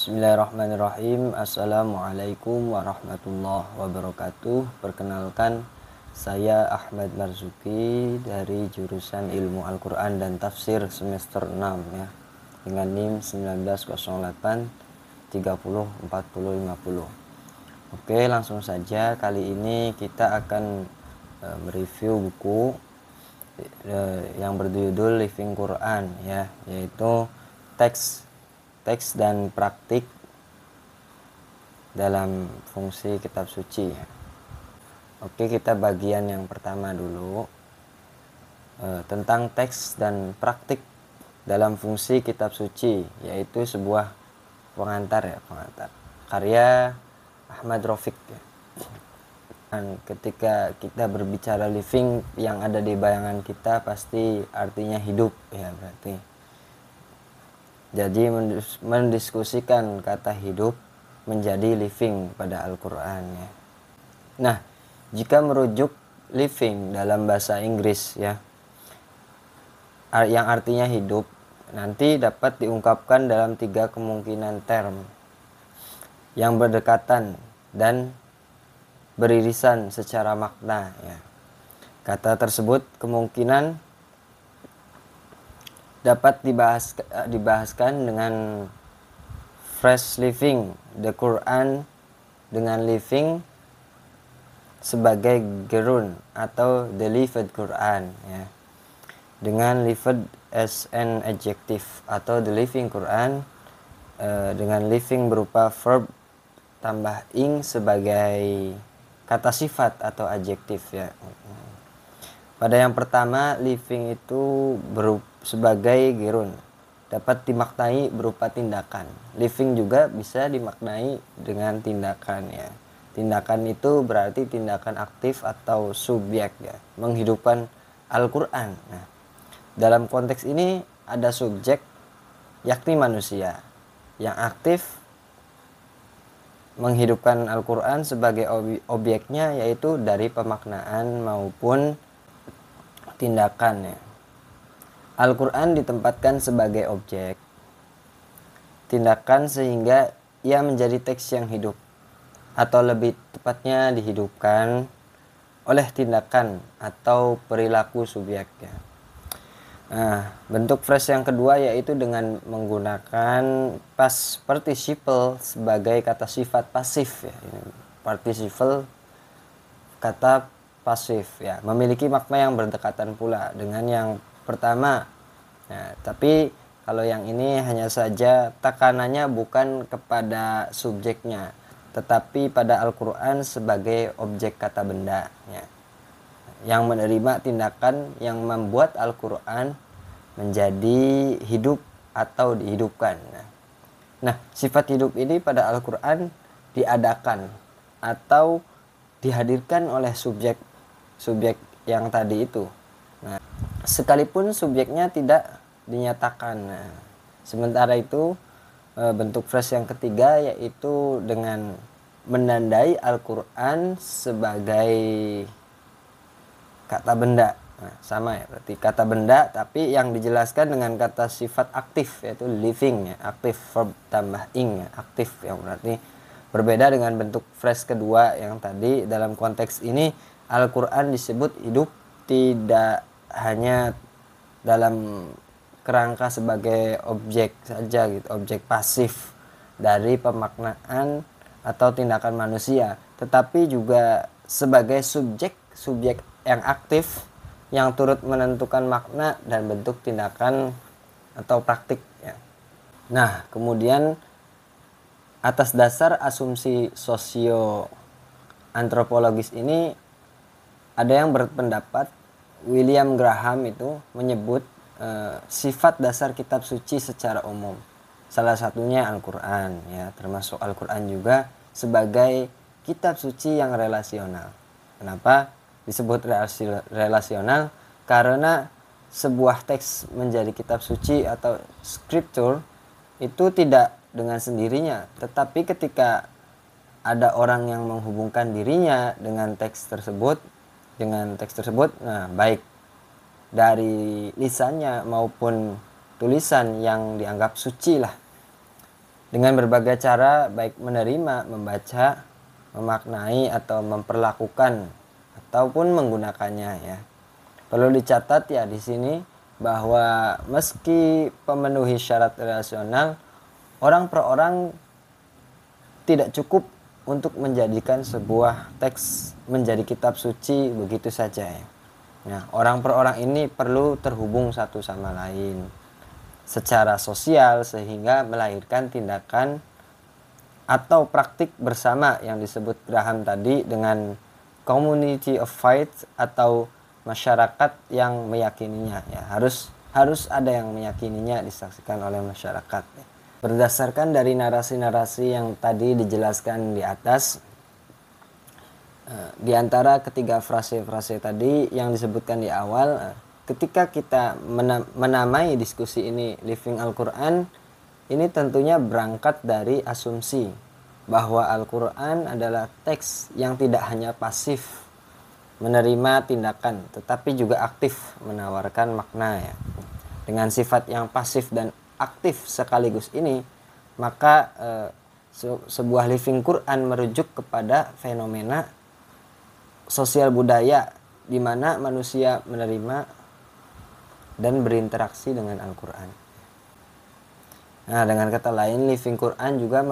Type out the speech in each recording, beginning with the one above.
Bismillahirrahmanirrahim. Assalamualaikum warahmatullahi wabarakatuh. Perkenalkan, saya Ahmad Marzuki dari jurusan Ilmu Al-Quran dan Tafsir semester 6 ya, dengan NIM 1908 30 40 50. Oke, langsung saja. Kali ini kita akan mereview buku yang berjudul Living Quran ya, yaitu teks dan praktik dalam fungsi kitab suci. Oke, kita bagian yang pertama dulu, tentang teks dan praktik dalam fungsi kitab suci, yaitu sebuah pengantar karya Ahmad Rafiq ya. Dan ketika kita berbicara living, yang ada di bayangan kita pasti artinya hidup ya, berarti jadi mendiskusikan kata hidup menjadi living pada Al-Quran ya. Nah, jika merujuk living dalam bahasa Inggris ya, yang artinya hidup, nanti dapat diungkapkan dalam 3 kemungkinan term yang berdekatan dan beririsan secara makna ya. Kata tersebut kemungkinan dapat dibahaskan dengan phrase living the Quran, dengan living sebagai gerund atau delivered Quran ya, dengan lived as an adjective atau the living Quran, dengan living berupa verb tambah ing sebagai kata sifat atau adjektif ya. Pada yang pertama, living itu sebagai gerund dapat dimaknai berupa tindakan. Living juga bisa dimaknai dengan tindakan ya. Tindakan itu berarti tindakan aktif atau subjek ya, menghidupkan Al-Quran. Nah, dalam konteks ini ada subjek yakni manusia yang aktif menghidupkan Al-Quran sebagai objeknya, yaitu dari pemaknaan maupun tindakan ya. Al-Quran ditempatkan sebagai objek tindakan sehingga ia menjadi teks yang hidup, atau lebih tepatnya dihidupkan oleh tindakan atau perilaku subjek ya. Nah, bentuk phrase yang kedua yaitu dengan menggunakan past participle sebagai kata sifat pasif ya. Participle kata pasif ya, memiliki makna yang berdekatan pula dengan yang pertama. Nah, tapi kalau yang ini hanya saja tekanannya bukan kepada subjeknya, tetapi pada Al-Quran sebagai objek kata benda ya, yang menerima tindakan yang membuat Al-Quran menjadi hidup atau dihidupkan. Nah, sifat hidup ini pada Al-Quran diadakan atau dihadirkan oleh subjek yang tadi itu. Nah, sekalipun subjeknya tidak dinyatakan. Nah, sementara itu bentuk phrase yang ketiga yaitu dengan menandai Al-Quran sebagai kata benda. Nah, sama ya, berarti kata benda tapi yang dijelaskan dengan kata sifat aktif, yaitu living ya, aktif verb tambah ing ya, aktif, yang berarti berbeda dengan bentuk phrase kedua yang tadi. Dalam konteks ini Al-Quran disebut hidup tidak hanya dalam kerangka sebagai objek saja gitu, objek pasif dari pemaknaan atau tindakan manusia, tetapi juga sebagai subjek yang aktif yang turut menentukan makna dan bentuk tindakan atau praktik ya. Nah, kemudian atas dasar asumsi sosio antropologis ini, ada yang berpendapat William Graham itu menyebut sifat dasar kitab suci secara umum, salah satunya Al-Quran ya, termasuk Al-Quran juga sebagai kitab suci yang relasional. Kenapa disebut relasional? Karena sebuah teks menjadi kitab suci atau scripture itu tidak dengan sendirinya, tetapi ketika ada orang yang menghubungkan dirinya dengan teks tersebut, nah, baik dari lisannya maupun tulisan yang dianggap suci lah, dengan berbagai cara, baik menerima, membaca, memaknai atau memperlakukan ataupun menggunakannya ya. Perlu dicatat ya di sini bahwa meski pemenuhi syarat rasional, orang per orang tidak cukup untuk menjadikan sebuah teks menjadi kitab suci begitu saja ya. Nah, orang per orang ini perlu terhubung satu sama lain secara sosial sehingga melahirkan tindakan atau praktik bersama yang disebut Graham tadi dengan community of faith atau masyarakat yang meyakininya ya. Harus ada yang meyakininya disaksikan oleh masyarakat ya. Berdasarkan dari narasi-narasi yang tadi dijelaskan di atas, di antara ketiga frase-frase tadi yang disebutkan di awal, ketika kita menamai diskusi ini Living Al-Quran, ini tentunya berangkat dari asumsi bahwa Al-Quran adalah teks yang tidak hanya pasif menerima tindakan, tetapi juga aktif menawarkan makna ya. Dengan sifat yang pasif dan aktif sekaligus ini, maka sebuah Living Quran merujuk kepada fenomena sosial budaya di mana manusia menerima dan berinteraksi dengan Al-Quran. Nah, dengan kata lain, Living Quran juga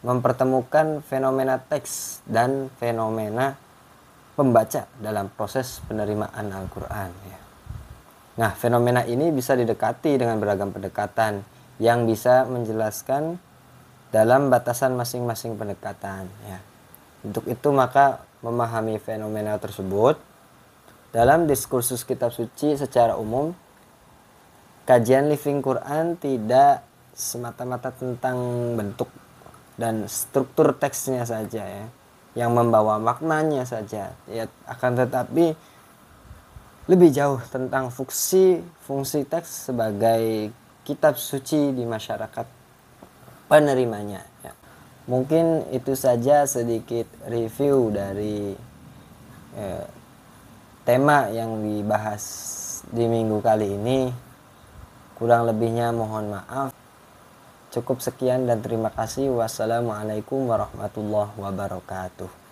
mempertemukan fenomena teks dan fenomena pembaca dalam proses penerimaan Al-Quran ya. Nah, fenomena ini bisa didekati dengan beragam pendekatan yang bisa menjelaskan dalam batasan masing-masing pendekatan ya. Untuk itu maka memahami fenomena tersebut dalam diskursus kitab suci secara umum, kajian Living Quran tidak semata-mata tentang bentuk dan struktur teksnya saja ya, yang membawa maknanya saja ya, akan tetapi lebih jauh tentang fungsi teks sebagai kitab suci di masyarakat penerimanya ya. Mungkin itu saja sedikit review dari tema yang dibahas di minggu kali ini. Kurang lebihnya mohon maaf. Cukup sekian dan terima kasih. Wassalamualaikum warahmatullahi wabarakatuh.